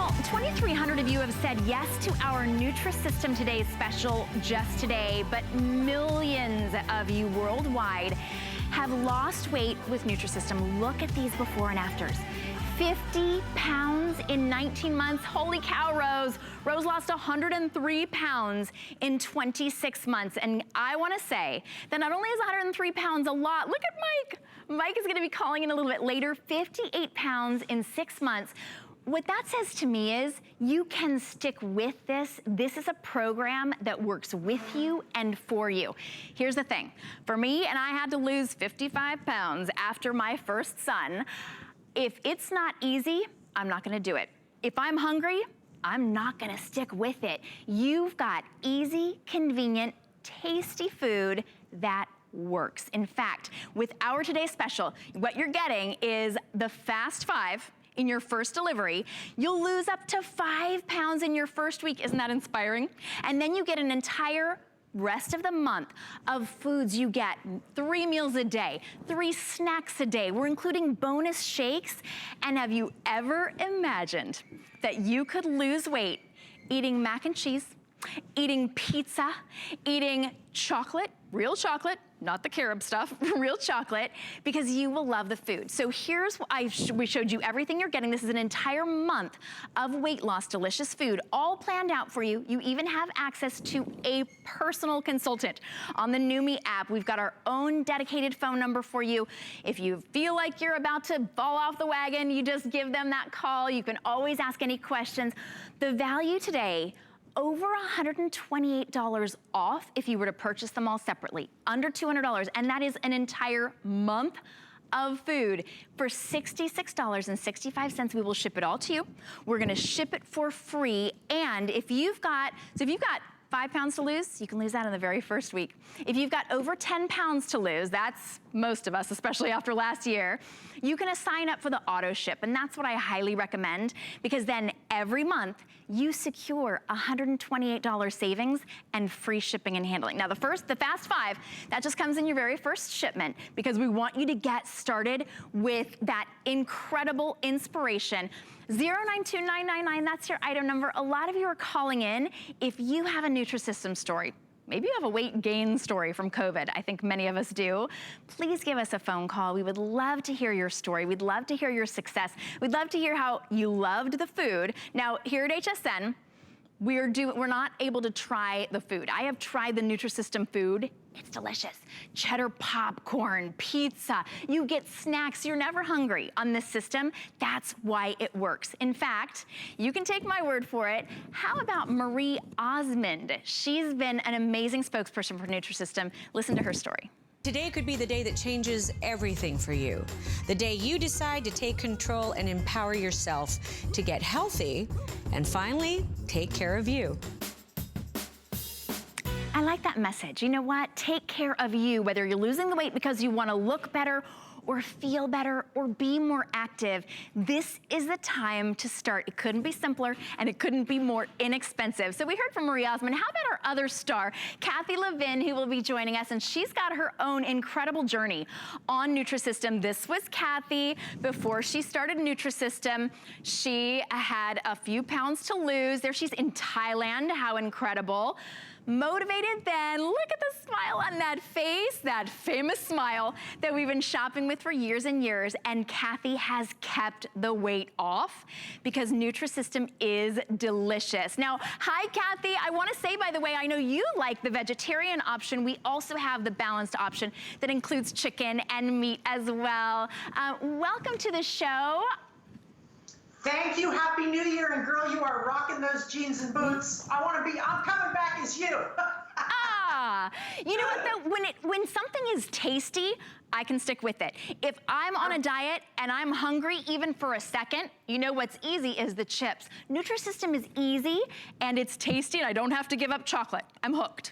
Well, 2,300 of you have said yes to our Nutrisystem Today special just today, but millions of you worldwide have lost weight with Nutrisystem. Look at these before and afters. 50 pounds in 19 months. Holy cow, Rose. Rose lost 103 pounds in 26 months. And I want to say that not only is 103 pounds a lot, look at Mike. Mike is going to be calling in a little bit later. 58 pounds in 6 months. What that says to me is you can stick with this. This is a program that works with you and for you. Here's the thing. For me, and I had to lose 55 pounds after my first son. If it's not easy, I'm not gonna do it. If I'm hungry, I'm not gonna stick with it. You've got easy, convenient, tasty food that works. In fact, with our today's special, what you're getting is the Fast 5 in your first delivery. You'll lose up to 5 pounds in your first week. Isn't that inspiring? And then you get an entire rest of the month of foods. You get 3 meals a day, 3 snacks a day. We're including bonus shakes. And have you ever imagined that you could lose weight eating mac and cheese, eating pizza, eating chocolate, real chocolate, not the carob stuff, real chocolate, because you will love the food. So here's what we showed you everything you're getting. This is an entire month of weight loss, delicious food, all planned out for you. You even have access to a personal consultant. On the Numi app, we've got our own dedicated phone number for you. If you feel like you're about to fall off the wagon, you just give them that call. You can always ask any questions. The value today, over $128 off if you were to purchase them all separately, under $200, and that is an entire month of food. For $66.65, we will ship it all to you. We're gonna ship it for free, and if you've got 5 pounds to lose, you can lose that in the very first week. If you've got over 10 pounds to lose, that's most of us, especially after last year, you can sign up for the auto ship, and that's what I highly recommend, because then every month you secure $128 savings and free shipping and handling. Now the Fast 5, that just comes in your very first shipment, because we want you to get started with that incredible inspiration. 092999, that's your item number. A lot of you are calling in. If you have a Nutrisystem story, maybe you have a weight gain story from COVID. I think many of us do. Please give us a phone call. We would love to hear your story. We'd love to hear your success. We'd love to hear how you loved the food. Now, here at HSN, we're not able to try the food. I have tried the Nutrisystem food. It's delicious. Cheddar popcorn, pizza. You get snacks. You're never hungry on this system. That's why it works. In fact, you can take my word for it. How about Marie Osmond? She's been an amazing spokesperson for Nutrisystem. Listen to her story. Today could be the day that changes everything for you. The day you decide to take control and empower yourself to get healthy and finally take care of you. I like that message. You know what? Take care of you, whether you're losing the weight because you want to look better or feel better or be more active. This is the time to start. It couldn't be simpler and it couldn't be more inexpensive. So we heard from Marie Osmond. How about our other star, Kathy Levin, who will be joining us, and she's got her own incredible journey on Nutrisystem. This was Kathy before she started Nutrisystem. She had a few pounds to lose. There she's in Thailand. How incredible. Motivated then, look at the smile on that face, that famous smile that we've been shopping with for years and years, and Kathy has kept the weight off because Nutrisystem is delicious. Now, hi Kathy, I wanna say, by the way, I know you like the vegetarian option. We also have the balanced option that includes chicken and meat as well. Welcome to the show. Thank you, Happy New Year, and girl, you are rocking those jeans and boots. I'm coming back as you. You know what though, when something is tasty, I can stick with it. If I'm on a diet and I'm hungry even for a second, you know what's easy is the chips. Nutrisystem is easy and it's tasty and I don't have to give up chocolate. I'm hooked.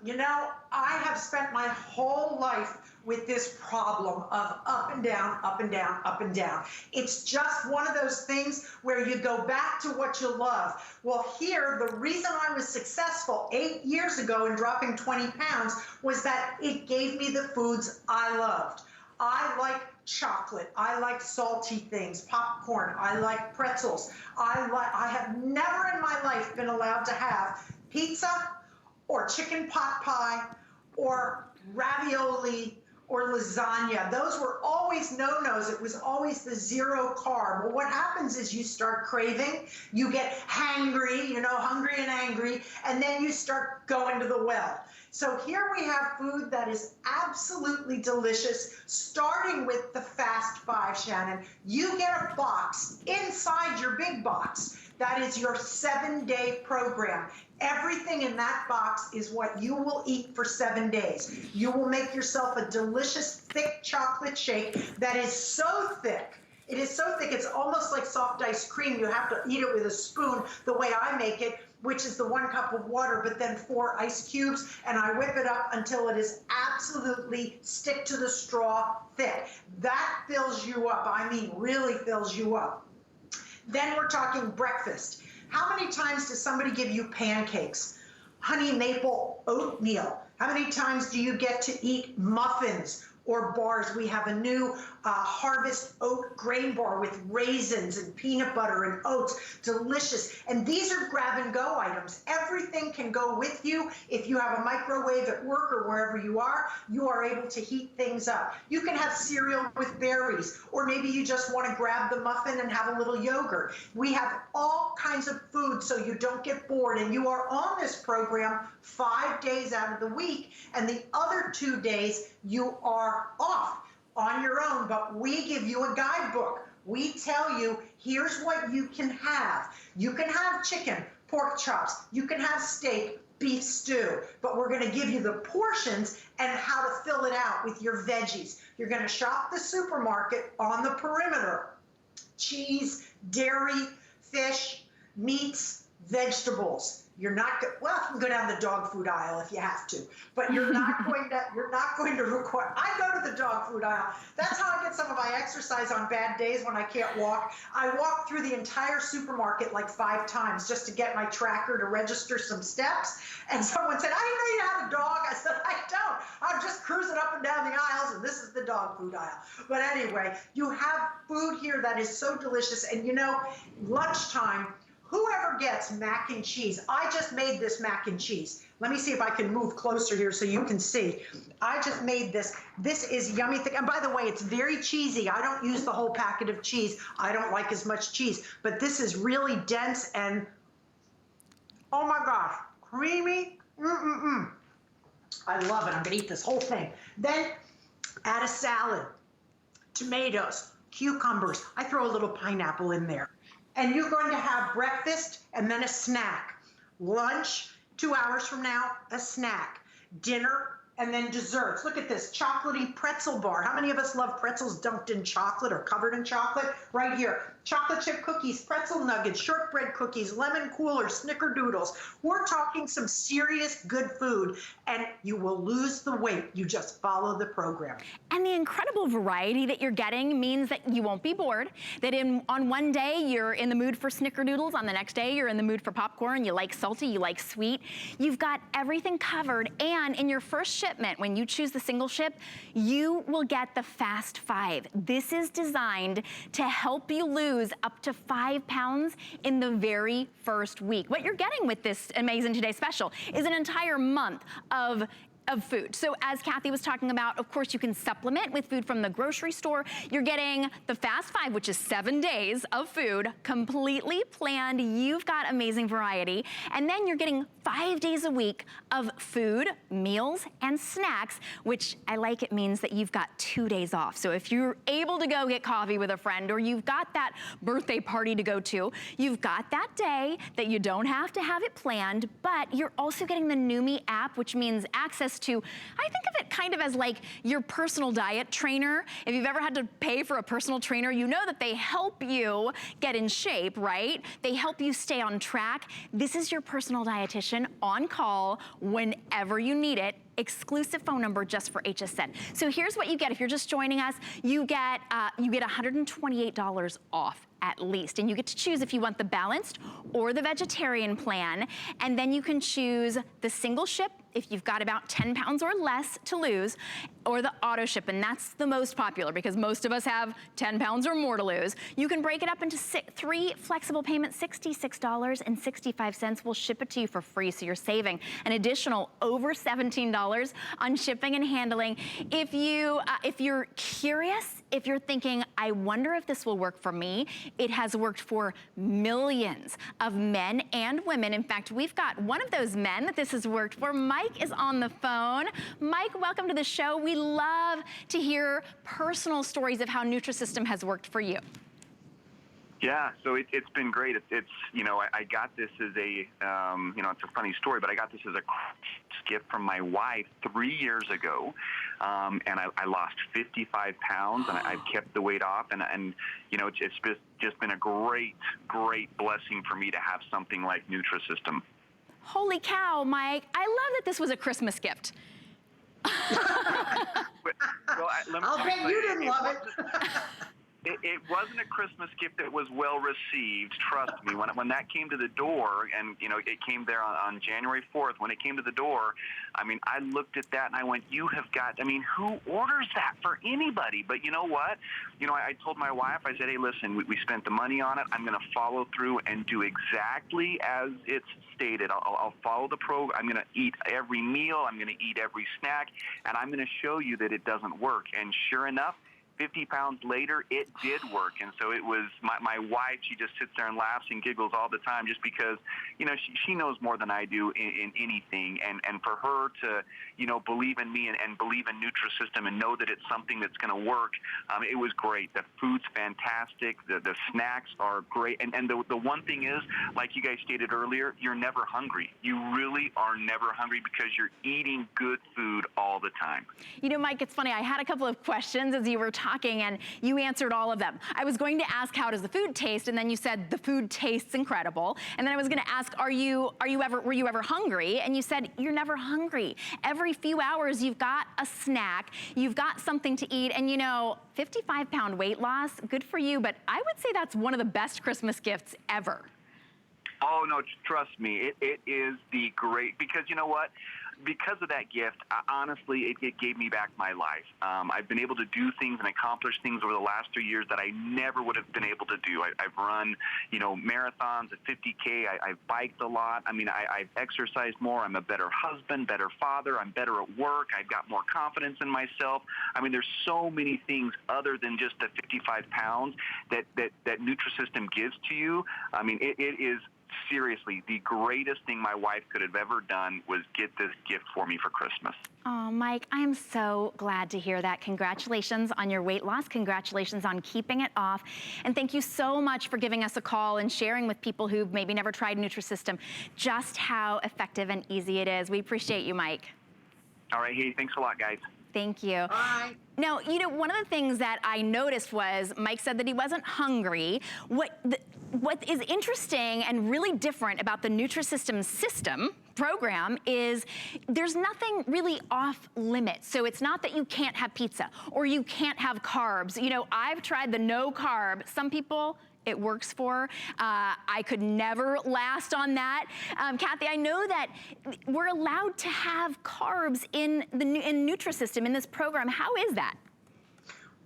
You know, I have spent my whole life with this problem of up and down, up and down, up and down. It's just one of those things where you go back to what you love. Well, here, the reason I was successful 8 years ago in dropping 20 pounds was that it gave me the foods I loved. I like chocolate. I like salty things, popcorn. I like pretzels. I have never in my life been allowed to have pizza or chicken pot pie or ravioli or lasagna. Those were always no-nos. It was always the 0 carb. Well, what happens is you start craving, you get hangry, you know, hungry and angry, and then you start going to the well. So here we have food that is absolutely delicious, starting with the Fast 5, Shannon. You get a box inside your big box. That is your 7-day program. Everything in that box is what you will eat for 7 days. You will make yourself a delicious, thick chocolate shake that is so thick. It is so thick, it's almost like soft ice cream. You have to eat it with a spoon the way I make it, which is the 1 cup of water, but then 4 ice cubes, and I whip it up until it is absolutely stick to the straw thick. That fills you up. I mean, really fills you up. Then we're talking breakfast. How many times does somebody give you pancakes, honey maple oatmeal? How many times do you get to eat muffins or bars? We have a new Harvest Oat Grain Bar with raisins and peanut butter and oats, delicious. And these are grab-and-go items. Everything can go with you. If you have a microwave at work or wherever you are able to heat things up. You can have cereal with berries, or maybe you just want to grab the muffin and have a little yogurt. We have all kinds of food so you don't get bored, and you are on this program 5 days out of the week, and the other 2 days you are off on your own, but we give you a guidebook. We tell you, here's what you can have. You can have chicken, pork chops, you can have steak, beef stew, but we're gonna give you the portions and how to fill it out with your veggies. You're gonna shop the supermarket on the perimeter. Cheese, dairy, fish, meats, vegetables. You're not, well, you can go down the dog food aisle if you have to, but you're not going to require, I go to the dog food aisle. That's how I get some of my exercise on bad days when I can't walk. I walk through the entire supermarket like 5 times just to get my tracker to register some steps. And someone said, I didn't know you had a dog. I said, I don't. I'm just cruising up and down the aisles, and this is the dog food aisle. But anyway, you have food here that is so delicious. And you know, lunchtime, whoever gets mac and cheese, I just made this mac and cheese. Let me see if I can move closer here so you can see. I just made this. This is yummy thick. And by the way, it's very cheesy. I don't use the whole packet of cheese. I don't like as much cheese. But this is really dense and, oh my gosh, creamy. I love it. I'm going to eat this whole thing. Then add a salad, tomatoes, cucumbers. I throw a little pineapple in there. And you're going to have breakfast and then a snack. Lunch, 2 hours from now, a snack. Dinner, and then desserts. Look at this, Chocolatey Pretzel Bar. How many of us love pretzels dunked in chocolate or covered in chocolate? Right here. Chocolate chip cookies, pretzel nuggets, shortbread cookies, lemon cooler, snickerdoodles. We're talking some serious good food, and you will lose the weight. You just follow the program. And the incredible variety that you're getting means that you won't be bored, that on one day you're in the mood for snickerdoodles, on the next day you're in the mood for popcorn, you like salty, you like sweet. You've got everything covered, and in your first shipment, when you choose the single ship, you will get the Fast 5. This is designed to help you lose up to 5 pounds in the very first week. What you're getting with this Amazing Today special is an entire month of food. So as Kathy was talking about, of course, you can supplement with food from the grocery store. You're getting the Fast 5, which is 7 days of food, completely planned. You've got amazing variety. And then you're getting 5 days a week of food, meals, and snacks, which I like. It means that you've got 2 days off. So if you're able to go get coffee with a friend, or you've got that birthday party to go to, you've got that day that you don't have to have it planned, but you're also getting the Numi app, which means access to, I think of it kind of as like your personal diet trainer. If you've ever had to pay for a personal trainer, you know that they help you get in shape, right? They help you stay on track. This is your personal dietitian on call whenever you need it. Exclusive phone number just for HSN. So here's what you get. If you're just joining us, you get $128 off at least. And you get to choose if you want the balanced or the vegetarian plan. And then you can choose the single ship if you've got about 10 pounds or less to lose, or the auto ship, and that's the most popular because most of us have 10 pounds or more to lose. You can break it up into 3 flexible payments, $66.65. We'll ship it to you for free, so you're saving an additional over $17 on shipping and handling. If you're curious, if you're thinking, I wonder if this will work for me, it has worked for millions of men and women. In fact, we've got one of those men that this has worked for. Mike is on the phone. Mike, welcome to the show. We love to hear personal stories of how Nutrisystem has worked for you. Yeah, so it's been great. It's you know, I got this as a, you know, it's a funny story, but I got this as a gift from my wife 3 years ago, and I lost 55 pounds, and I've kept the weight off, and you know, it's just been a great blessing for me to have something like Nutrisystem. Holy cow, Mike. I love that this was a Christmas gift. Well, I'll bet you didn't love it. It wasn't a Christmas gift that was well received, trust me. When that came to the door, and you know, it came there on January 4th, when it came to the door, I mean, I looked at that and I went, you have got, I mean, who orders that for anybody? But you know what? You know, I told my wife, I said, hey, listen, we spent the money on it. I'm going to follow through and do exactly as it's stated. I'll follow the program. I'm going to eat every meal. I'm going to eat every snack, and I'm going to show you that it doesn't work. And sure enough, 50 pounds later, it did work. And so it was, my wife, she just sits there and laughs and giggles all the time just because, you know, she knows more than I do in anything. And for her to, you know, believe in me and believe in Nutrisystem and know that it's something that's going to work, it was great. The food's fantastic. The snacks are great. And the one thing is, like you guys stated earlier, you're never hungry. You really are never hungry because you're eating good food all the time. You know, Mike, it's funny. I had a couple of questions as you were talking, and you answered all of them. I was going to ask, how does the food taste? And then you said the food tastes incredible. And then I was going to ask, were you ever hungry? And you said you're never hungry. Every few hours you've got a snack, you've got something to eat, and you know, 55-pound weight loss, good for you, but I would say that's one of the best Christmas gifts ever. Oh, no, trust me, it is the great, because you know what? Because of that gift, honestly, it gave me back my life. I've been able to do things and accomplish things over the last 3 years that I never would have been able to do. I've run, you know, marathons at 50K. I've biked a lot. I mean, I've exercised more. I'm a better husband, better father. I'm better at work. I've got more confidence in myself. I mean, there's so many things other than just the 55 pounds that Nutrisystem gives to you. I mean, it is seriously, the greatest thing my wife could have ever done was get this gift for me for Christmas. Oh, Mike, I am so glad to hear that. Congratulations on your weight loss. Congratulations on keeping it off. And thank you so much for giving us a call and sharing with people who've maybe never tried Nutrisystem just how effective and easy it is. We appreciate you, Mike. All right. Hey, thanks a lot, guys. Thank you. Bye. Now, you know, one of the things that I noticed was Mike said that he wasn't hungry. What is interesting and really different about the Nutrisystem program is there's nothing really off limits. So it's not that you can't have pizza or you can't have carbs. You know, I've tried the no carb. Some people it works for. I could never last on that. Kathy, I know that we're allowed to have carbs in Nutrisystem in this program. How is that?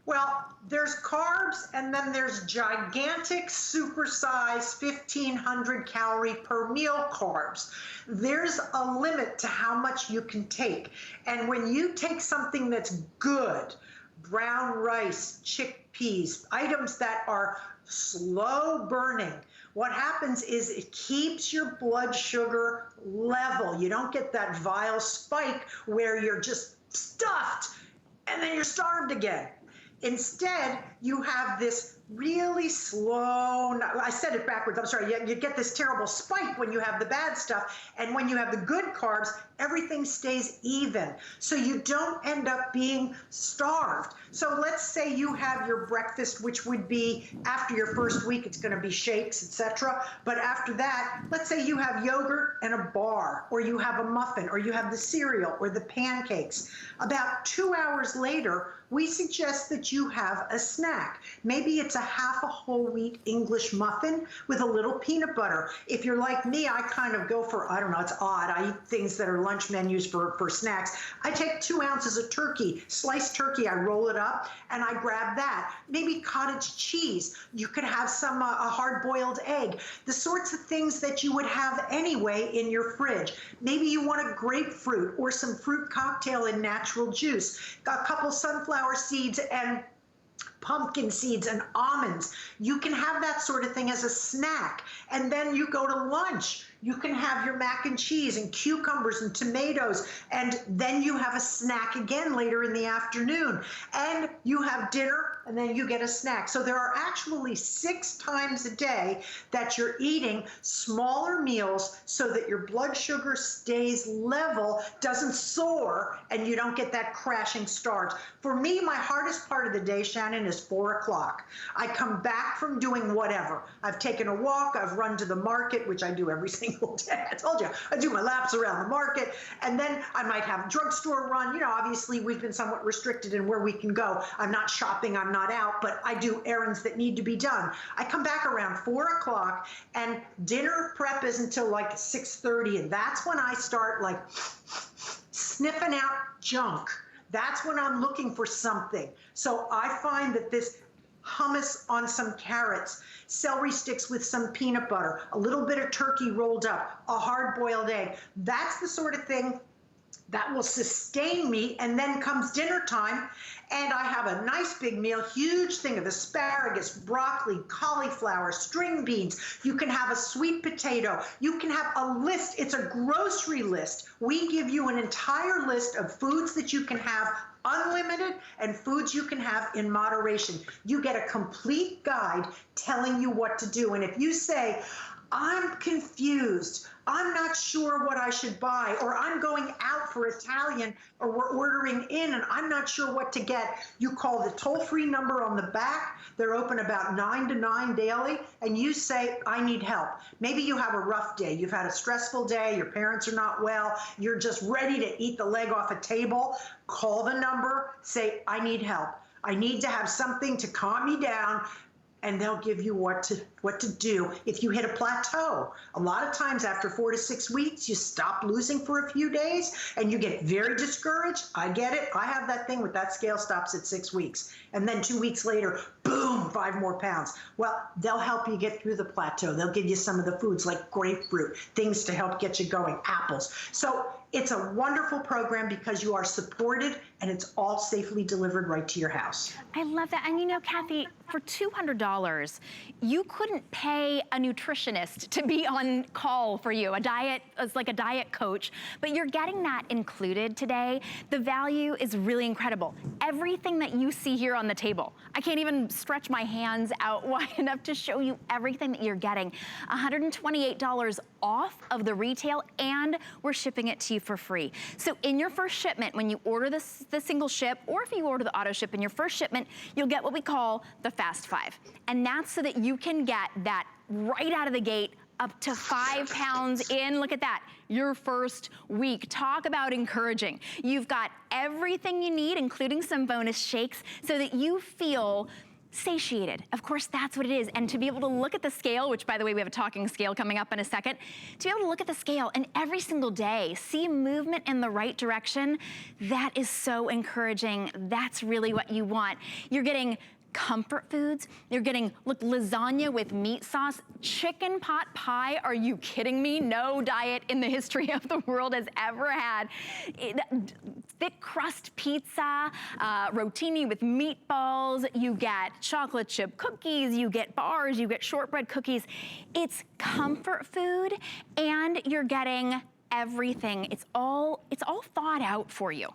Well, there's carbs, and then there's gigantic, supersized 1,500 calorie per meal carbs. There's a limit to how much you can take. And when you take something that's good, brown rice, chickpeas, items that are slow burning, what happens is it keeps your blood sugar level. You don't get that vile spike where you're just stuffed and then you're starved again. Instead, you have this really slow, I said it backwards, I'm sorry, you get this terrible spike when you have the bad stuff, and when you have the good carbs, everything stays even. So you don't end up being starved. So let's say you have your breakfast, which would be after your first week, it's gonna be shakes, etc. But after that, let's say you have yogurt and a bar, or you have a muffin, or you have the cereal, or the pancakes. About 2 hours later, we suggest that you have a snack. Maybe it's a half a whole wheat English muffin with a little peanut butter. If you're like me, I kind of go for, I don't know, it's odd. I eat things that are lunch menus for snacks. I take 2 ounces of turkey, sliced turkey, I roll it up, and I grab that. Maybe cottage cheese. You could have some, a hard-boiled egg. The sorts of things that you would have anyway in your fridge. Maybe you want a grapefruit or some fruit cocktail in natural juice. A couple sunflower seeds and pumpkin seeds and almonds. You can have that sort of thing as a snack. And then you go to lunch. You can have your mac and cheese and cucumbers and tomatoes, and then you have a snack again later in the afternoon. And you have dinner, and then you get a snack. So there are actually 6 times a day that you're eating smaller meals so that your blood sugar stays level, doesn't soar, and you don't get that crashing start. For me, my hardest part of the day, Shannon, is 4 o'clock. I come back from doing whatever. I've taken a walk, I've run to the market, which I do every single day. I told you, I do my laps around the market, and then I might have a drugstore run. You know, obviously we've been somewhat restricted in where we can go. I'm not shopping, I'm not out, but I do errands that need to be done. I come back around 4 o'clock, and dinner prep is until like 6:30, and that's when I start like sniffing out junk. That's when I'm looking for something. So I find that this hummus on some carrots, celery sticks with some peanut butter, a little bit of turkey rolled up, a hard-boiled egg, that's the sort of thing that will sustain me. And then comes dinner time, and I have a nice big meal, huge thing of asparagus, broccoli, cauliflower, string beans. You can have a sweet potato. You can have a list. It's a grocery list. We give you an entire list of foods that you can have unlimited and foods you can have in moderation. You get a complete guide telling you what to do. And if you say, I'm confused, I'm not sure what I should buy, or I'm going out for Italian, or we're ordering in and I'm not sure what to get, you call the toll-free number on the back. They're open about 9 to 9 daily, and you say, I need help. Maybe you have a rough day. You've had a stressful day. Your parents are not well. You're just ready to eat the leg off a table. Call the number. Say, I need help. I need to have something to calm me down. And they'll give you what to do if you hit a plateau. A lot of times after 4 to 6 weeks, you stop losing for a few days and you get very discouraged. I get it. I have that thing with that scale stops at 6 weeks. And then 2 weeks later, boom, 5 more pounds. Well, they'll help you get through the plateau. They'll give you some of the foods like grapefruit, things to help get you going, apples. So it's a wonderful program because you are supported and it's all safely delivered right to your house. I love that. And you know, Kathy, for $200, you couldn't pay a nutritionist to be on call for you, it's like a diet coach, but you're getting that included today. The value is really incredible. Everything that you see here on the table, I can't even stretch my hands out wide enough to show you everything that you're getting. $128 off of the retail, and we're shipping it to you for free. So in your first shipment, when you order the single ship, or if you order the auto ship in your first shipment, you'll get what we call the Fast 5. And that's so that you can get that right out of the gate, up to 5 pounds in, look at that, your first week. Talk about encouraging. You've got everything you need, including some bonus shakes, so that you feel satiated. Of course, that's what it is. And to be able to look at the scale, which by the way, we have a talking scale coming up in a second, to be able to look at the scale and every single day see movement in the right direction, that is so encouraging. That's really what you want. You're getting comfort foods. You're getting, look, lasagna with meat sauce, chicken pot pie. Are you kidding me? No diet in the history of the world has ever had. Thick crust pizza, rotini with meatballs. You get chocolate chip cookies. You get bars. You get shortbread cookies. It's comfort food, and you're getting everything. It's all thought out for you.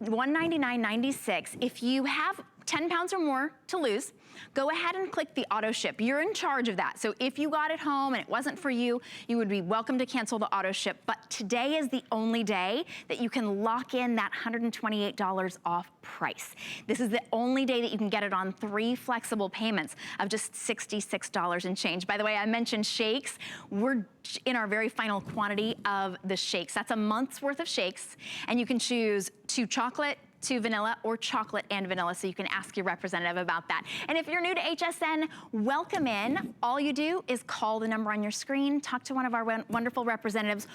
$199.96. If you have 10 pounds or more to lose, go ahead and click the auto ship. You're in charge of that. So if you got it home and it wasn't for you, you would be welcome to cancel the auto ship. But today is the only day that you can lock in that $128 off price. This is the only day that you can get it on 3 flexible payments of just $66 and change. By the way, I mentioned shakes. We're in our very final quantity of the shakes. That's a month's worth of shakes, and you can choose 2 chocolate, to vanilla or chocolate and vanilla, so you can ask your representative about that. And if you're new to HSN, welcome in. All you do is call the number on your screen, talk to one of our wonderful representatives.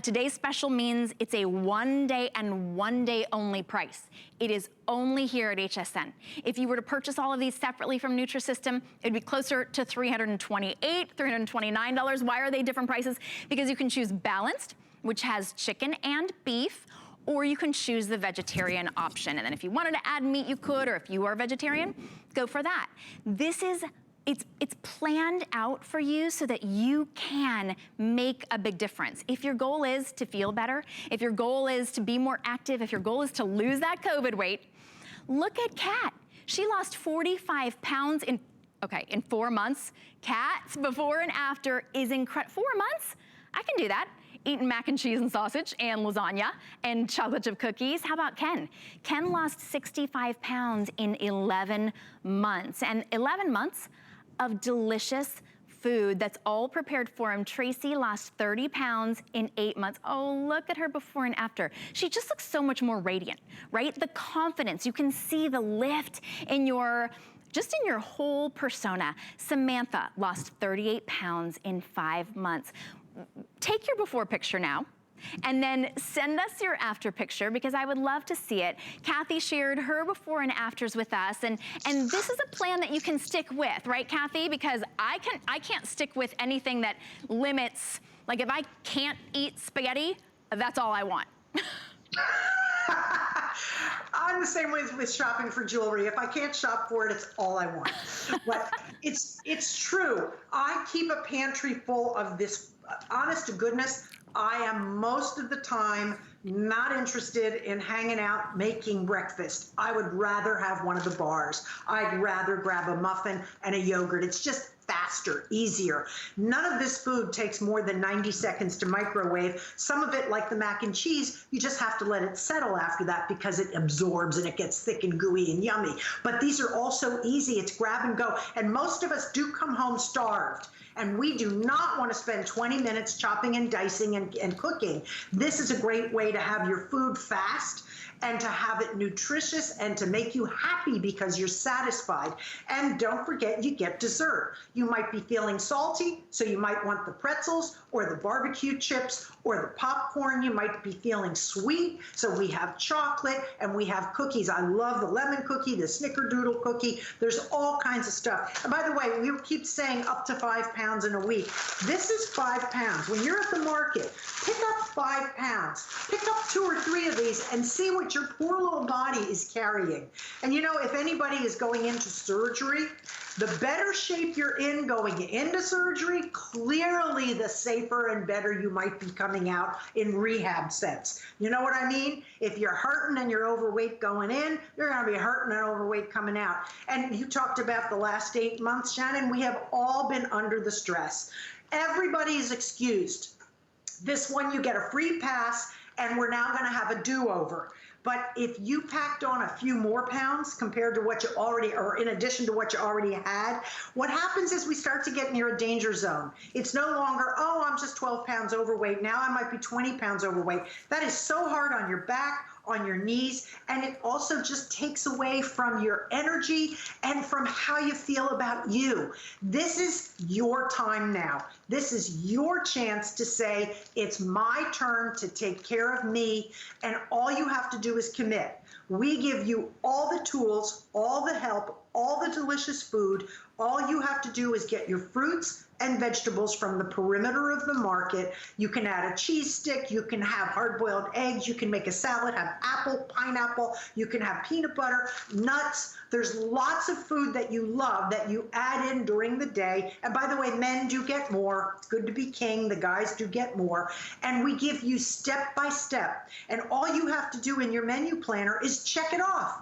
Today's special means it's a 1 day and 1 day only price. It is only here at HSN. If you were to purchase all of these separately from Nutrisystem, it'd be closer to $328, $329. Why are they different prices? Because you can choose balanced, which has chicken and beef, or you can choose the vegetarian option. And then if you wanted to add meat, you could, or if you are a vegetarian, go for that. This is, it's planned out for you so that you can make a big difference. If your goal is to feel better, if your goal is to be more active, if your goal is to lose that COVID weight, look at Kat. She lost 45 pounds in 4 months. Kat's before and after is incredible. 4 months? I can do that. Eating mac and cheese and sausage and lasagna and chocolate chip cookies. How about Ken? Ken lost 65 pounds in 11 months. And 11 months of delicious food that's all prepared for him. Tracy lost 30 pounds in 8 months. Oh, look at her before and after. She just looks so much more radiant, right? The confidence, you can see the lift in your whole persona. Samantha lost 38 pounds in 5 months. Take your before picture now, and then send us your after picture, because I would love to see it. Kathy shared her before and afters with us, and this is a plan that you can stick with, right, Kathy? Because I can't stick with anything that limits, like if I can't eat spaghetti, that's all I want. I'm the same way with shopping for jewelry. If I can't shop for it, it's all I want. But it's true. I keep a pantry full of this. Honest to goodness, I am most of the time not interested in hanging out making breakfast. I would rather have one of the bars. I'd rather grab a muffin and a yogurt. It's just faster, easier. None of this food takes more than 90 seconds to microwave. Some of it, like the mac and cheese, you just have to let it settle after that because it absorbs and it gets thick and gooey and yummy. But these are all so easy. It's grab and go. And most of us do come home starved. And we do not want to spend 20 minutes chopping and dicing and cooking. This is a great way to have your food fast and to have it nutritious and to make you happy because you're satisfied. And don't forget, you get dessert. You might be feeling salty, so you might want the pretzels or the barbecue chips or the popcorn. You might be feeling sweet, so we have chocolate and we have cookies. I love the lemon cookie, the snickerdoodle cookie. There's all kinds of stuff. And by the way, we keep saying up to 5 pounds in a week. This is 5 pounds. When you're at the market, pick up 5 pounds. Pick up 2 or 3 of these and see what your poor little body is carrying. And you know, if anybody is going into surgery, the better shape you're in going into surgery, clearly the safer and better you might be coming out in rehab sense. You know what I mean? If you're hurting and you're overweight going in, you're going to be hurting and overweight coming out. And you talked about the last 8 months, Shannon. We have all been under the stress. Everybody is excused. This one, you get a free pass, and we're now going to have a do-over. But if you packed on a few more pounds compared to what you already, or in addition to what you already had, what happens is we start to get near a danger zone. It's no longer, oh, I'm just 12 pounds overweight. Now I might be 20 pounds overweight. That is so hard on your back, on your knees, and it also just takes away from your energy and from how you feel about you. This is your time now. This is your chance to say, it's my turn to take care of me, and all you have to do is commit. We give you all the tools, all the help, all the delicious food. All you have to do is get your fruits and vegetables from the perimeter of the market. You can add a cheese stick, you can have hard-boiled eggs, you can make a salad, have apple, pineapple, you can have peanut butter, nuts. There's lots of food that you love that you add in during the day. And by the way, men do get more. It's good to be king. The guys do get more. And we give you step by step. And all you have to do in your menu planner is check it off.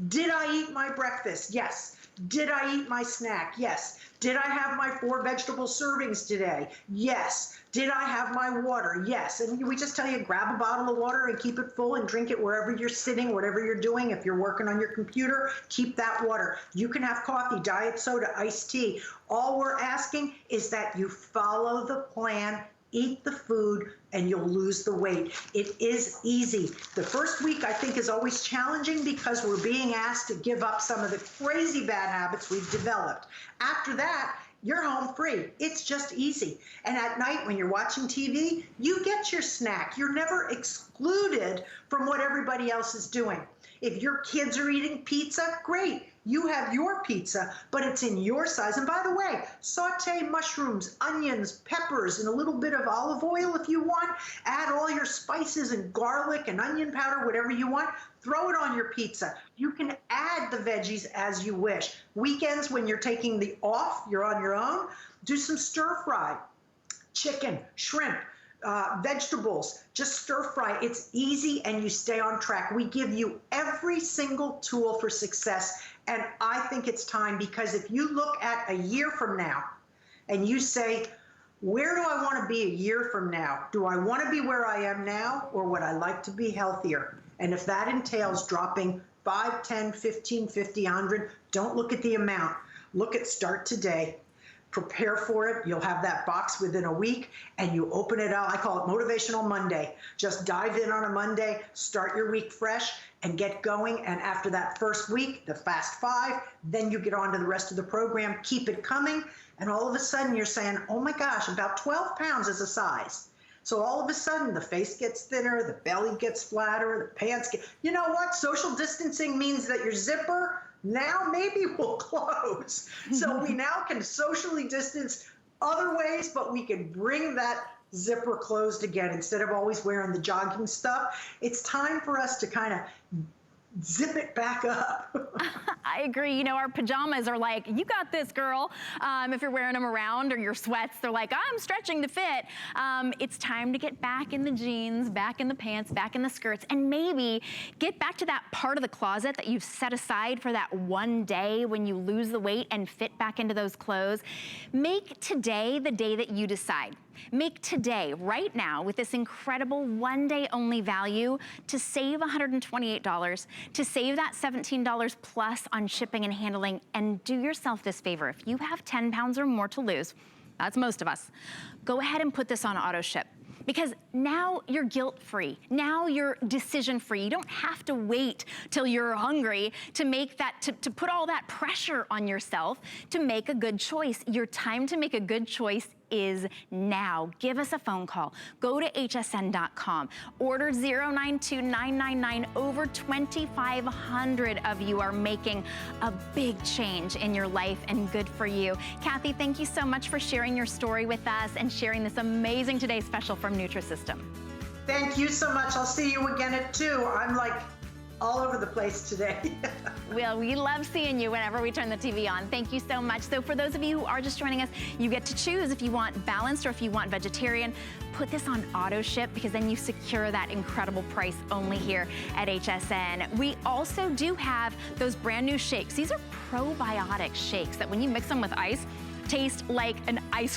Did I eat my breakfast? Yes. Did I eat my snack? Yes. Did I have my 4 vegetable servings today? Yes. Did I have my water? Yes. And we just tell you, grab a bottle of water and keep it full and drink it wherever you're sitting, whatever you're doing. If you're working on your computer, keep that water. You can have coffee, diet soda, iced tea. All we're asking is that you follow the plan Eat the food and you'll lose the weight. It is easy. The first week, I think, is always challenging because we're being asked to give up some of the crazy bad habits we've developed. After that, you're home free. It's just easy. And at night when you're watching TV, you get your snack. You're never excluded from what everybody else is doing. If your kids are eating pizza, great. You have your pizza, but it's in your size. And by the way, saute mushrooms, onions, peppers, and a little bit of olive oil if you want. Add all your spices and garlic and onion powder, whatever you want. Throw it on your pizza. You can add the veggies as you wish. Weekends, when you're taking the off, you're on your own, do some stir fry. Chicken, shrimp, vegetables, just stir fry. It's easy and you stay on track. We give you every single tool for success. And I think it's time, because if you look at a year from now and you say, where do I want to be a year from now? Do I want to be where I am now, or would I like to be healthier? And if that entails dropping 5, 10, 15, 50, 100, don't look at the amount. Look at start today. Prepare for it. You'll have that box within a week, and you open it up. I call it Motivational Monday. Just dive in on a Monday, start your week fresh, and get going. And after that first week, the Fast 5, then you get on to the rest of the program. Keep it coming. And all of a sudden you're saying, oh my gosh, about 12 pounds is a size. So all of a sudden the face gets thinner, the belly gets flatter, the pants get, you know what? Social distancing means that your zipper now maybe will close. So we now can socially distance other ways, but we can bring that zipper closed again instead of always wearing the jogging stuff. It's time for us to kind of zip it back up. I agree. You know, our pajamas are like, you got this, girl. If you're wearing them around, or your sweats, they're like, I'm stretching to fit. It's time to get back in the jeans, back in the pants, back in the skirts, and maybe get back to that part of the closet that you've set aside for that one day when you lose the weight and fit back into those clothes. Make today the day that you decide. Make today, right now, with this incredible one-day only value, to save $128, to save that $17 plus on shipping and handling, and do yourself this favor. If you have 10 pounds or more to lose, that's most of us, go ahead and put this on auto ship. Because now you're guilt-free. Now you're decision-free. You don't have to wait till you're hungry to make that, to put all that pressure on yourself to make a good choice. Your time to make a good choice is now. Give us a phone call. Go to hsn.com. Order 092999. Over 2,500 of you are making a big change in your life, and good for you. Kathy, thank you so much for sharing your story with us and sharing this amazing Today Special from Nutrisystem. Thank you so much. I'll see you again at 2. I'm like all over the place today. Well, we love seeing you whenever we turn the TV on. Thank you so much. So for those of you who are just joining us, you get to choose if you want balanced or if you want vegetarian. Put this on auto ship, because then you secure that incredible price only here at HSN. We also do have those brand new shakes. These are probiotic shakes that when you mix them with ice, taste like an ice cream.